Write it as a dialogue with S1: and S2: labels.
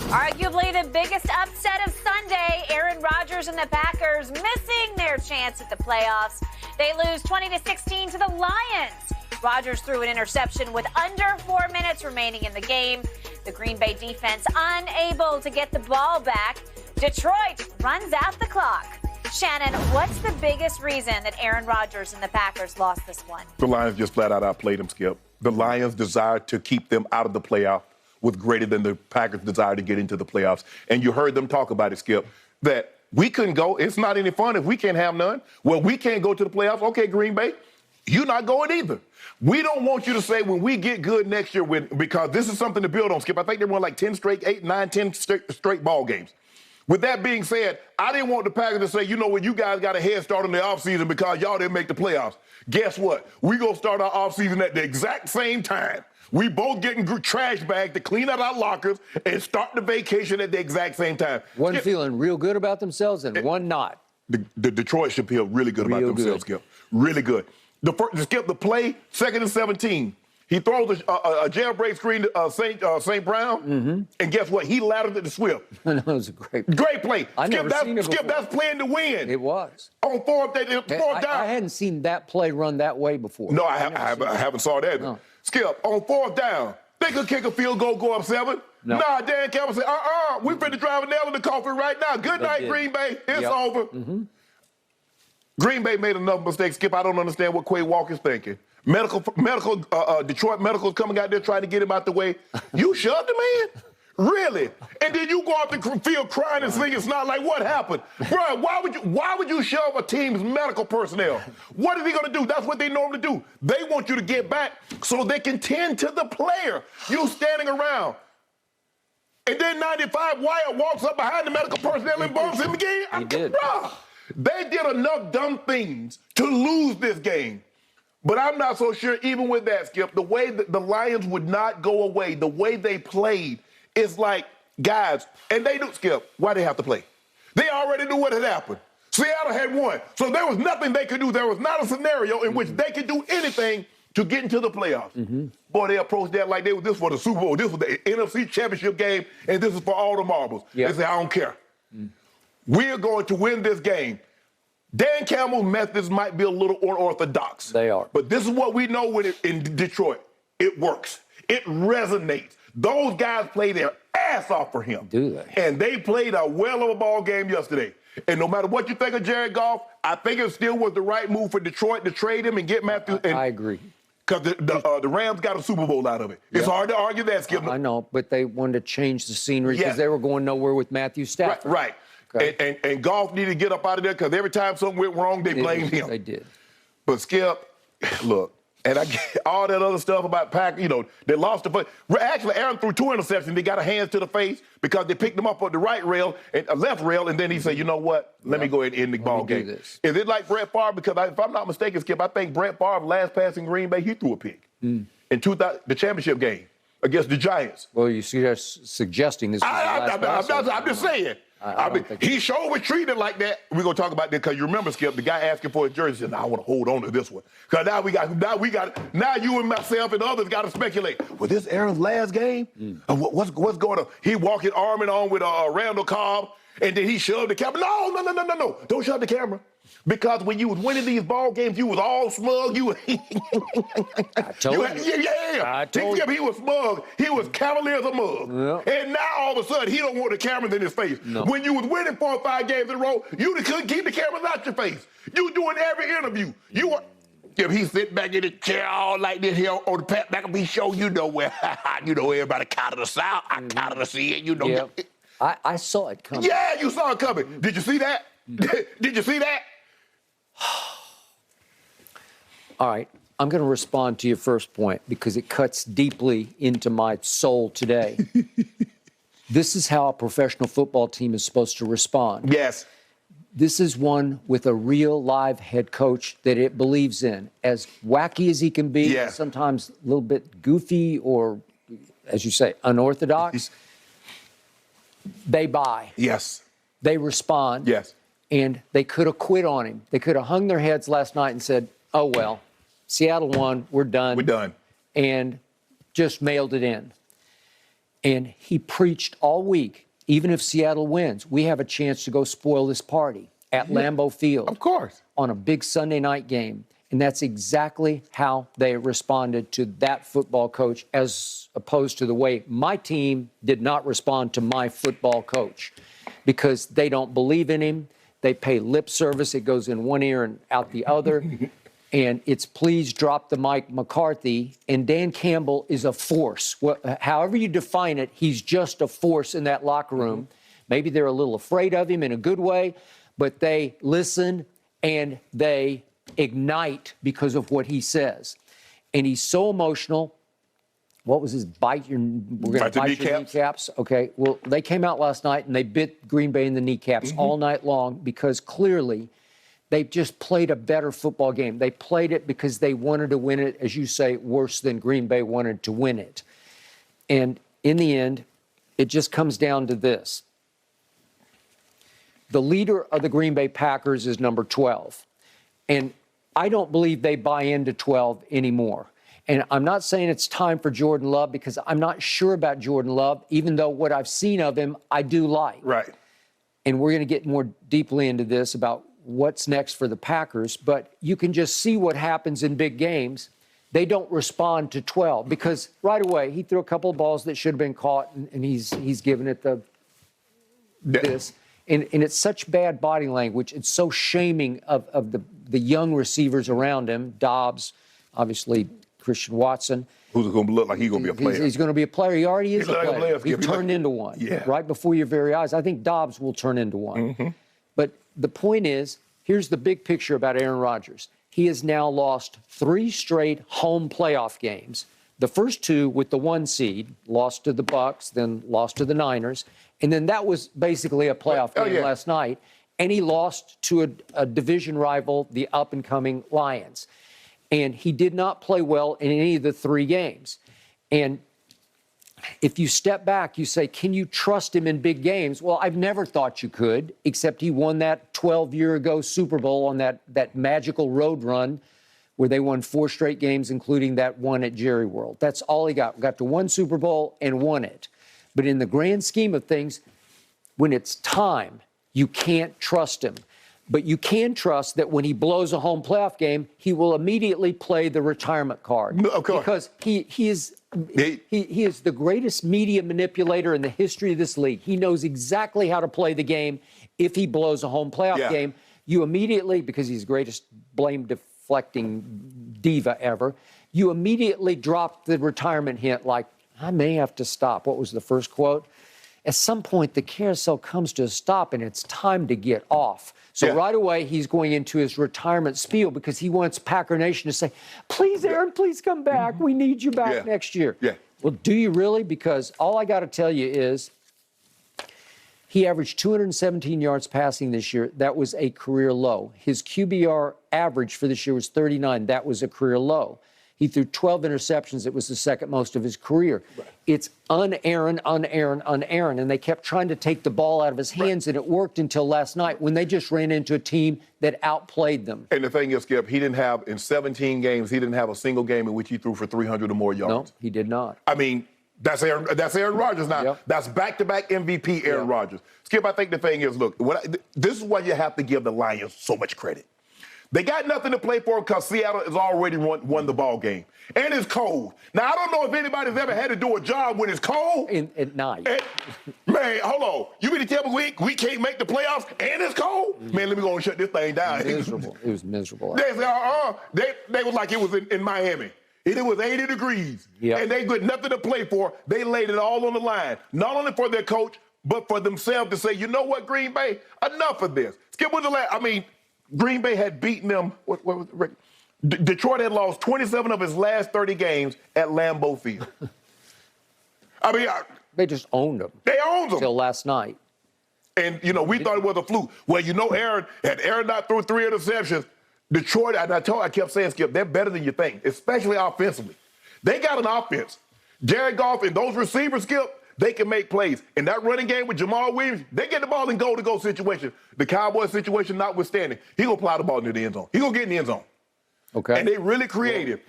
S1: Arguably the biggest upset of Sunday, Aaron Rodgers and the Packers missing their chance at the playoffs. They lose 20-16 to the Lions. Rodgers threw an interception with under 4 minutes remaining in the game. The Green Bay defense unable to get the ball back. Detroit runs out the clock. Shannon, what's the biggest reason that Aaron Rodgers and the Packers lost this one?
S2: The Lions just flat out outplayed them, Skip. The Lions' desire to keep them out of the playoff was greater than the Packers' desire to get into the playoffs. And you heard them talk about it, Skip, that we couldn't go. It's not any fun if we can't have none. Well, we can't go to the playoffs. Okay, Green Bay, you're not going either. We don't want you to say when we get good next year, because this is something to build on, Skip. I think they won like 10 straight, 8, 9, 10 straight ball games. With that being said, I didn't want the Packers to say, you know what, you guys got a head start in the offseason because y'all didn't make the playoffs. Guess what? We going to start our offseason at the exact same time. We both getting trash bags to clean out our lockers and start the vacation at the exact same time.
S3: One feeling real good about themselves and one not.
S2: The Detroit should feel really good about themselves, Skip. Really good. Skip, the play, 2nd and 17. He throws a jailbreak screen to St. Brown, and guess what? He latered it to Swift.
S3: It was a great
S2: play. Skip, that's playing to win.
S3: It was.
S2: On fourth down.
S3: I hadn't seen that play run that way before.
S2: No, I haven't saw that. No. Skip, on 4th down, they could kick a field goal, go up 7. No. Nah, Dan Campbell said, we finna drive a nail in the coffin right now. Good night, Green Bay. It's over. Green Bay made another mistake, Skip. I don't understand what Quay Walker's thinking. Detroit Medical's coming out there trying to get him out the way. You shoved the man? Really? And then you go off the field crying and singing snot like, what happened? Bro, why would you shove a team's medical personnel? What is he going to do? That's what they normally do. They want you to get back so they can tend to the player. You standing around. And then 95 Wyatt walks up behind the medical personnel and bumps him again.
S3: He did.
S2: Bro, they did enough dumb things to lose this game. But I'm not so sure, even with that, Skip, the way that the Lions would not go away, the way they played, is like, guys, and they do, Skip, why they have to play? They already knew what had happened. Seattle had won. So there was nothing they could do. There was not a scenario in which they could do anything to get into the playoffs. Boy, they approached that like this was for the Super Bowl. This was the NFC Championship game, and this is for all the marbles. They say, I don't care. We're going to win this game. Dan Campbell's methods might be a little unorthodox.
S3: They are.
S2: But this is what we know in Detroit. It works. It resonates. Those guys play their ass off for him.
S3: Do they?
S2: And they played a well of a ball game yesterday. And no matter what you think of Jared Goff, I think it still was the right move for Detroit to trade him and get Matthews.
S3: I agree.
S2: Because the Rams got a Super Bowl out of it. It's hard to argue that, Skip.
S3: I know, but they wanted to change the scenery because they were going nowhere with Matthew Stafford.
S2: Right. Okay. And Goff needed to get up out of there because every time something went wrong, they blamed him.
S3: They did.
S2: But Skip, look, and I get all that other stuff about Packers, they lost the play. Actually, Aaron threw 2 interceptions. They got a hands to the face because they picked him up on the right rail and left rail, and then he said, you know what? Let me go ahead and end the ball game. Is it like Brett Favre? Because if I'm not mistaken, Skip, I think Brett Favre last pass in Green Bay, he threw a pick in the championship game against the Giants.
S3: Well, you see, they're suggesting this was the last pass.
S2: I'm just saying. I mean, he sure was treated like that. We're gonna talk about that because you remember, Skip, the guy asking for his jersey said, "I want to hold on to this one." Because now you and myself and others got to speculate. Was this Aaron's last game? What's going on? He walking arm in arm with Randall Cobb, and then he shoved the camera. No! Don't shove the camera. Because when you was winning these ball games, you was all smug.
S3: I told you.
S2: I told you. He was smug. He was cavalier as a mug. Yep. And now all of a sudden, he don't want the cameras in his face. No. When you was winning 4 or 5 games in a row, you couldn't keep the cameras out your face. You doing every interview. If he sit back in the chair all like this here on the Pat McAfee show, where, everybody counted us out. I counted us in,
S3: Yep. I saw it coming.
S2: Yeah, you saw it coming. Did you see that? Did you see that?
S3: All right, I'm going to respond to your first point because it cuts deeply into my soul today. This is how a professional football team is supposed to respond.
S2: Yes.
S3: This is one with a real live head coach that it believes in. As wacky as he can be, sometimes a little bit goofy or, as you say, unorthodox, they buy.
S2: Yes.
S3: They respond.
S2: Yes.
S3: And they could have quit on him. They could have hung their heads last night and said, oh, well, Seattle won, we're done.
S2: We're done.
S3: And just mailed it in. And he preached all week, even if Seattle wins, we have a chance to go spoil this party at Lambeau Field.
S2: Of course.
S3: On a big Sunday night game. And that's exactly how they responded to that football coach, as opposed to the way my team did not respond to my football coach, because they don't believe in him. They pay lip service. It goes in one ear and out the other. And it's please drop the mic, McCarthy. And Dan Campbell is a force. However you define it, he's just a force in that locker room. Maybe they're a little afraid of him in a good way, but they listen and they ignite because of what he says. And he's so emotional. What was his bite? We're going to bite your kneecaps. Okay. Well, they came out last night and they bit Green Bay in the kneecaps all night long, because clearly they just played a better football game. They played it because they wanted to win it, as you say, worse than Green Bay wanted to win it. And in the end, it just comes down to this. The leader of the Green Bay Packers is number 12. And I don't believe they buy into 12 anymore. And I'm not saying it's time for Jordan Love, because I'm not sure about Jordan Love, even though what I've seen of him, I do like.
S2: Right.
S3: And we're going to get more deeply into this about what's next for the Packers. But you can just see what happens in big games. They don't respond to 12, because right away he threw a couple of balls that should have been caught, and he's given it this. And it's such bad body language. It's so shaming of the young receivers around him. Dobbs, obviously Christian Watson.
S2: Who's going to look like he's going to be a player.
S3: He's going to be a player. He already is a player. He turned into one right before your very eyes. I think Dobbs will turn into one. But the point is, here's the big picture about Aaron Rodgers. He has now lost 3 straight home playoff games. The first 2 with the 1 seed, lost to the Bucs, then lost to the Niners. And then that was basically a playoff game last night. And he lost to a division rival, the up-and-coming Lions. And he did not play well in any of the 3 games. And if you step back, you say, can you trust him in big games? Well, I've never thought you could, except he won that 12-year-ago Super Bowl on that magical road run where they won 4 straight games, including that one at Jerry World. That's all he got. Got to 1 Super Bowl and won it. But in the grand scheme of things, when it's time, you can't trust him. But you can trust that when he blows a home playoff game, he will immediately play the retirement card.
S2: No, of course.
S3: Because he is the greatest media manipulator in the history of this league. He knows exactly how to play the game. If he blows a home playoff game, you immediately, because he's the greatest blame-deflecting diva ever, you immediately drop the retirement hint like, I may have to stop. What was the first quote? At some point, the carousel comes to a stop, and it's time to get off. So right away, he's going into his retirement spiel because he wants Packer Nation to say, please, Aaron, please come back. We need you back next year. Well, do you really? Because all I got to tell you is he averaged 217 yards passing this year. That was a career low. His QBR average for this year was 39. That was a career low. He threw 12 interceptions. It was the second most of his career. It's un-Aaron, un-Aaron, un-Aaron. And they kept trying to take the ball out of his hands, and it worked until last night when they just ran into a team that outplayed them.
S2: And the thing is, Skip, he didn't have, in 17 games, he didn't have a single game in which he threw for 300 or more yards.
S3: No, he did not.
S2: I mean, that's Aaron Rodgers now. That's back-to-back MVP Aaron Rodgers. Skip, I think the thing is, look, this is why you have to give the Lions so much credit. They got nothing to play for because Seattle has already won the ball game. And it's cold. Now, I don't know if anybody's ever had to do a job when it's cold. At night. Man, hold on. You mean to tell me we can't make the playoffs and it's cold? Man, let me go and shut this thing down.
S3: Miserable. It was miserable.
S2: They said, they was like it was in Miami. It was 80 degrees. And they got nothing to play for. They laid it all on the line. Not only for their coach, but for themselves to say, you know what, Green Bay? Enough of this. Skip with the last, Green Bay had beaten them. What was it? Detroit had lost 27 of his last 30 games at Lambeau Field.
S3: They just owned them.
S2: They owned them.
S3: Until last night.
S2: And, we thought it was a fluke. Well, Aaron not threw 3 interceptions, Detroit, I kept saying, Skip, they're better than you think, especially offensively. They got an offense. Jared Goff and those receivers, Skip, they can make plays. In that running game with Jamal Williams, they get the ball in goal-to-goal situation. The Cowboys situation notwithstanding, he going to plow the ball into the end zone. He going to get in the end zone.
S3: Okay.
S2: And they really creative.